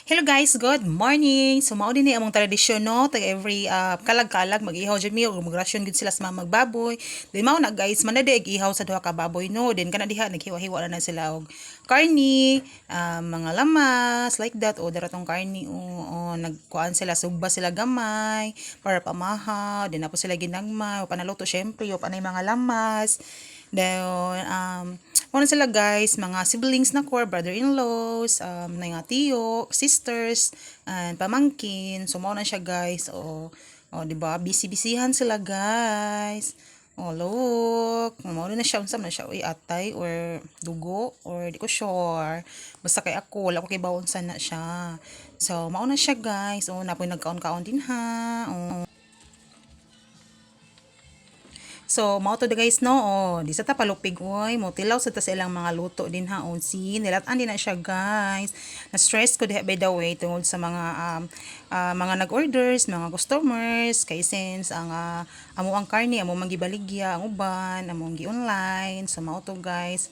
Hello guys, good morning. So mao din ni among tradisyon no, tag every kalag-kalag mag-ihaw jud mi ug magrasyon gud sila sa mga magbaboy. Then mao na guys, manade ihaw sa duha ka baboy no. Then kana diha naghiwa-hiwa na sila og karni, mga lamas like that o daratong karni o nagkuan sila sugba sila gamay para pamahaw. Then apo sila ginagmay o panaluto syempre o panay mga lamas. Then ano sila guys, mga siblings na core, brother-in-laws, na nga tiyo, sisters, and pamangkin. So, mao na siya guys. Di ba? Busy-busyhan sila guys. Look. Mao na siya. Unsam na siya. Uy, atay or dugo or di ko sure. Basta kay ako, wala ko kay bawon sana siya. So, mao na siya guys. Napoy nagkaon-kaon din ha. So, mao to guys no. Di sa ta palupig oy, mo tilaw sa ta sa ilang mga luto din haon si nilatan din na siya guys. Na stress ko diha by the way tungod sa mga nag-orders, mga customers kay since amo ang karne, amo mangibaligya, ang uban, amo gi online. So mao to guys.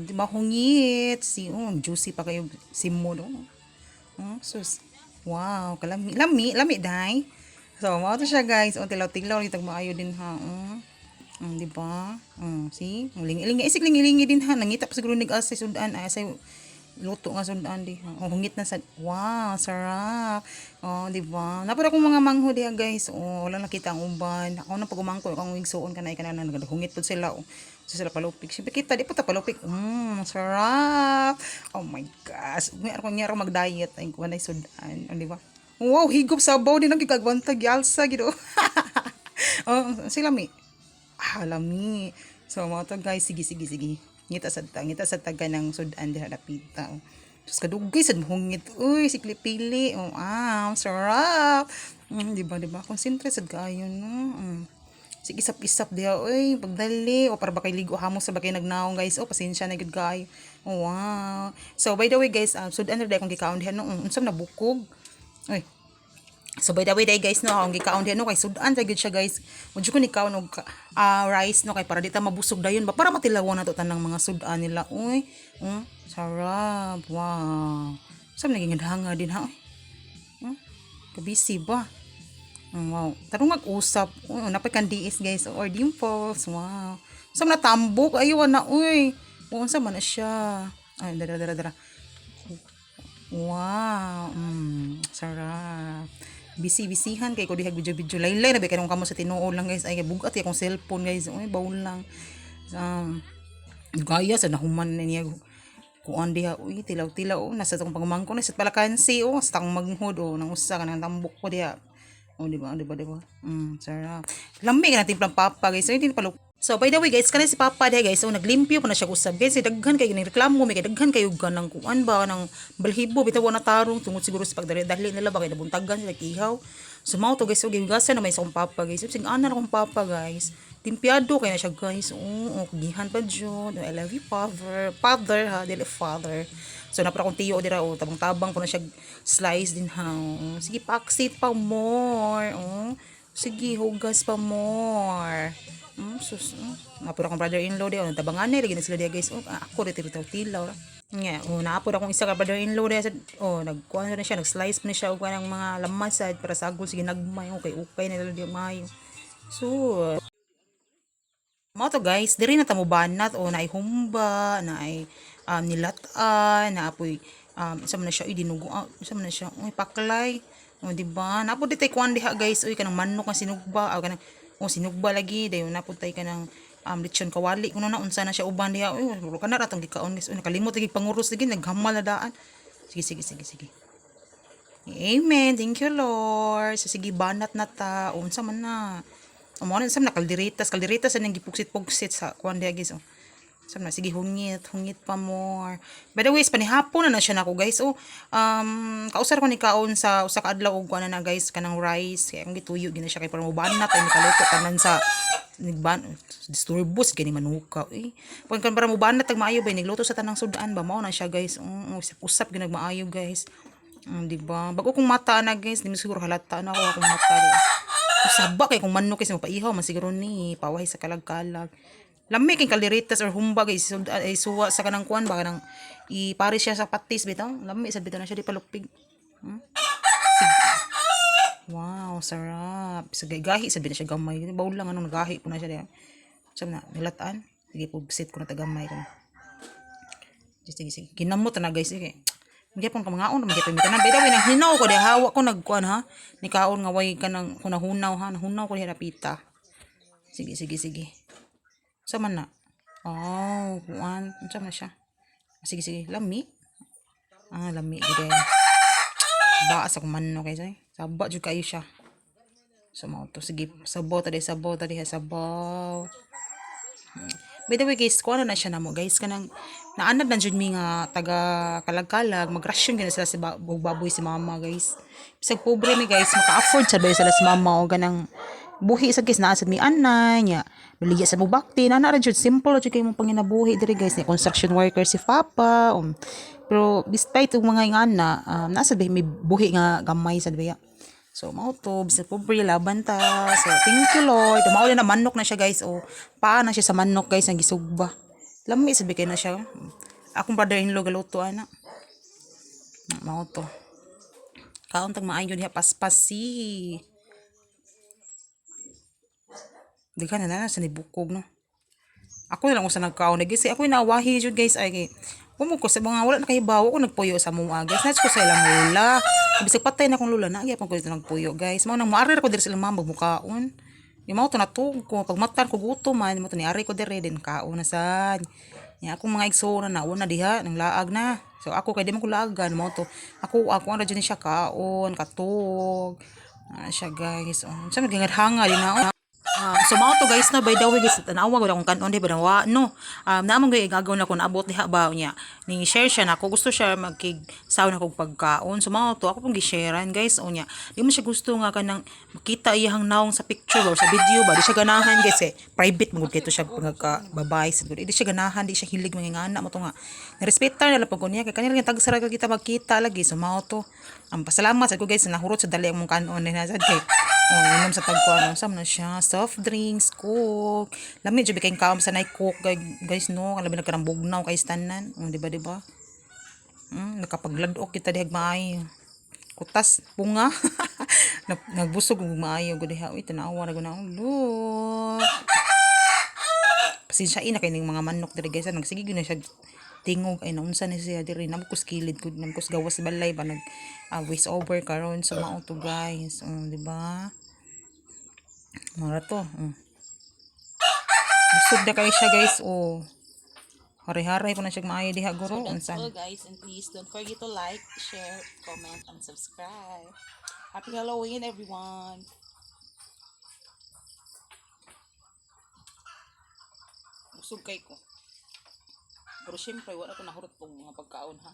Di ba hungit si juicy pa kayo simo no. Sus. Wow, kalami, lami dai. So, mao to siya guys. Tilaw-tilaw litag maayo din ha. Di ba? See? Lingi-lingi. Isig lingi-lingi din ha. Nangitap siguro nig-asay sudan. Asay luto nga sudan di ha. Hungit na sa... Wow, sarap. Di ba? Napod akong mga mangho diha guys. Wala nakita ang uban. Ako na pag umangko. Akong wigsoon ka na ikanan. Hungit po sila. So, sila palupik. Siyempre kita. Di po ta palupik. Sarap. Oh my gosh. Nga ako mag-diet. Ay, kuha na sudan. Di ba? Wow, higop sabaw din ang gigagwantag. Yalsa, gitu. Sila mi. Lami. So, mga to guys, sige. Ngita sa taga ng sudan diha napita. Tapos kadugay sad hungit. Uy, sikli-pili. Sarap. Diba? Concentrate sad kayo, no? Sige, isap-isap diha. Uy, pagdali. Para ba kay ligo hamo sa bakay nagnaong, guys. Pasensya na gud kayo. Wow. So, by the way, guys, sudan na dahil kong gikaon diha, no? Unsam na bukog. Uy. So by the way guys no, ang gikaon diha no kay sudan ra gyud siya guys. Udyo ko ni kaon og rice no kay para di ta mabusog dayon ba para matilawon nato tanang mga sudan nila. Uy. Sarap. Wow. Sam naging hanga din ha. Kabisi ba? Wow. Tarong mag-usap. Napay kandiis guys or dimples. Wow. Sam na tambok ayo na uy. Unsa man na siya. Ay dara. Wow. Sarap. Bisi-bisihan kay ko diha video laylay na ba kanong kamo sa tinuo lang guys ay bugat kay akong cellphone guys bawol lang gaya sa nahuman na niya kuan diha tilaw nasa tong pangmangko na sa palakansi sa tang maghod nang usa ka nang tambok ko diha di ba sarap lami ka natin timplang papa guys hindi pa. So by the way guys, kanay si Papa diha guys, naglimpyo pa na siya usab guys, daghan kay nireklamo may daghan kayo ganang kuan ba ng balhibo bitaw na tarong tungod siguro sa pagdali nila ba kay nabuntagan sila ihaw. So mao to guys, gigasan na may sa akong Papa guys. Sig ana na akong Papa guys. Timpiado kay na siya guys. Gihan pa jud. I love you father ha, dili father. So napra kong tiyo dira tabang-tabang po na siya slice din ha. Sige paksit pa more. Sige hugas pa more. Napod akong brother-in-law diya. Tabangan na, lagi na sila diya guys. Ako rin tilaw. Napod akong isa ka brother-in-law diya. Nagkuha na siya, nag-slice na siya. Ng mga lamasad para sa agol. Sige, nagmay. Okay na nila diya mayo. So, mga to guys, diri na tamubanat. Na ay humba, na ay nilatan, na apoy, isa man na siya, dinugo, isa man na siya, paklay. Diba? Napod di tayo kuhan diha guys. Kanang manok na sinugba. Kanang sinugba lagi dayon napuntay ka ng lechon kawali kuno na unsa na siya uban diha ka na ratong gikaon guys nakalimot lagi panguros lagi naghamal na daan sige amen thank you Lord sige banat na ta unsa man na mo na sam na kalderitas nang gipuksit sa kuan diha guys sam na sige hungit pa more by the way panihapon na siya nako guys kausar ko ni kaon sa usa ka adlaw og kuan na guys kanang rice kay ang gituyo gina siya kay para mobanat ay nikaluto tanan sa nigban disturbos gani manuka pag para mobanat tag maayo ba nigluto sa tanang sudan ba mao na siya guys usap ginag maayo guys di ba bago kong mata na guys di mo siguro halata na ako akong mata usaba kay kung manok kasi mapaihaw man siguro ni paway sa kalag-kalag lami kay kaliritas or humba guys suwa sa kanang kuan ba kanang ipari siya sa patis bitaw lami sa bitaw na siya di palupig Hmm? Wow, sarap. Sige, gahi sabi na siya gamay. Bawal lang anong nagahi ko na siya diyan. Sabi na, nilataan. Sige, pugsit ko na tagamay ko na. Sige, sige. Kinamot na guys, sige. Hindi pong kamangaon, hindi pa imita na. By the way, hinaw ko, di hawak ko nagkuhan ha. Nikaon nga way ka ng hunahunaw ha. Nahunaw ko di napita. Sige, sige, sige. Sama na. Oh, kuan. Sama na siya. Sige, sige. Lami. Ah, lami. Gede. Baas ako manno kay say. Saba jud kayo siya. So mo to sige, sabaw tadi sabaw. By the way guys, kuha na siya namo guys kanang naanad na jud mi nga taga kalagkalag magrasyon gina sila sa baboy si mama guys. Bisag pobre mi guys, maka-afford sa sila sa mama o ganang buhi sa guys naa sad mi anay nya. Baliya sa mubakti na ra jud simple jud kay mo panginabuhi diri guys ni construction worker si papa. Pero despite yung mga ingana, nasa ba may buhi nga gamay sa diya. So, mao to, bisag pobre laban ta. So, thank you Lord. Mao na manok na siya guys. O, paa na siya sa manok guys, ang gisugba. Lami sabi kay na siya. Akong brother-in-law galuto ana. Mao to. Kaon tag maayo diha paspasi. Di ka na sa nibukog no. Ako na lang kung sa nagkaon guys. Ako yung naawahi jud guys ay kumo ko sa mga wala na kahibaw ko nagpuyo sa mga guys. Nas ko sa ilang lula. Bisag patay na akong lula na gyapon ko dito nagpuyo guys. Mao nang maarir ko diri sa ilang mama magmukaon. Di mao to natug ko pag matan ko gutom man mo to ni ari ko diri din kaon na sad. Ya akong mga igsoon na una diha nang laag na. So ako kay di man ko laagan mo to. Ako ang radyo ni siya kaon katog. Siya guys. Sa nagingad-hanga din na. So mao to guys no by the way guys tanawa gud akong kanon di ba wa no naamang gyud gagawin na ko naabot diha ba niya ni share siya na ako gusto siya magkig saw na kog pagkaon so mao to ako pong gi-sharean guys unya di mo siya gusto nga kanang makita iyang naong sa picture or sa video ba di siya ganahan guys private mo gud kay to siya pagka babae siguro di siya ganahan di siya hilig mga ngana mo to nga respetar nila pag unya kay kanila tagsara kita magkita lagi so mao to ang pasalamat sa ko guys nahurot sa dali ang mong kanon ni nasad kay inom sa tagkuan sam na siya soft drinks coke lami jud kay kaom sa nay coke guys no labi nagkarang bugnaw kay tanan di ba nakapagladok kita dihag maayo kutas bunga nagbusog maayo gud diha uy tanawa na gud na look pasensya ina kay ning mga manok diri guys nagsige gyud na siya tingog ay naunsa ni siya diri nabukos kilid gud nabukos gawas balay ba nag waste over karon so mao to guys di ba mara to busog na kayo siya guys hari-hari ko na siya maayo diha guro So that's all guys, and please don't forget to like, share, comment, and subscribe. Happy Halloween everyone! Busog kay ko. Pero syempre wala ko nahurot pong mga pagkaon ha.